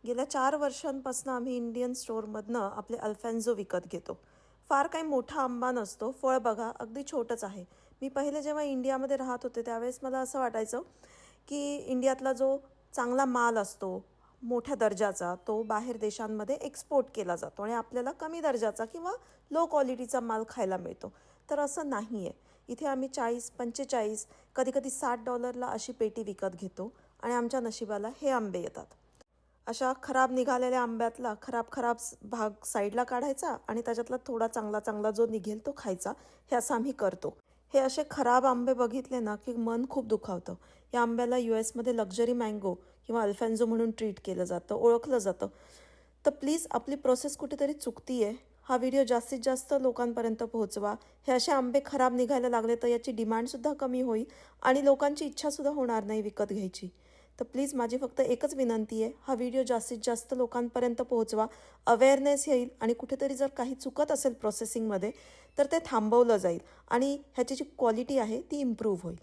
गेल्या 4 वर्षांपासून आम्ही इंडियन स्टोअरमधनं आपले अल्फॅन्झो विकत घेतो. फार काही मोठा आंबा नसतो. फळ बघा अगदी छोटंच आहे. मी पहिले जेव्हा इंडियामध्ये राहत होते त्यावेळेस मला असं वाटायचं की इंडियातला जो चांगला माल असतो, मोठ्या दर्जाचा, तो बाहेर देशांमध्ये एक्सपोर्ट केला जातो आणि आपल्याला कमी दर्जाचा किंवा लो क्वालिटीचा माल खायला मिळतो. तर असं नाही आहे. इथे आम्ही 40, 45, कधी-कधी $60 अशी पेटी विकत घेतो आणि आमच्या नशिबाला हे आंबे येतात. अशा खराब निघालेल्या आंब्यातला खराब भाग साईडला काढायचा आणि त्याच्यातला थोडा चांगला जो निघेल तो खायचा. हे असं आम्ही करतो. हे असे खराब आंबे बघितले ना की मन खूप दुखावतं. या आंब्याला US मध्ये लक्झरी मँगो किंवा अल्फॅन्झो म्हणून ट्रीट केलं जातं, ओळखलं जातं. तर प्लीज आपली प्रोसेस कुठेतरी चुकती आहे. हा व्हिडिओ जास्तीत जास्त लोकांपर्यंत पोहोचवा. हे असे आंबे खराब निघायला लागले तर याची डिमांडसुद्धा कमी होईल आणि लोकांची इच्छासुद्धा होणार नाही विकत घ्यायची. तर प्लीज माझी फक्त एकच विनंती आहे, हा व्हिडिओ जास्तीत जास्त लोकांपर्यंत पोहोचवा. अवेअरनेस येईल आणि कुठेतरी जर काही चुकत असेल प्रोसेसिंगमध्ये तर ते थांबवलं जाईल आणि ह्याची जी क्वालिटी आहे ती इम्प्रूव्ह होईल.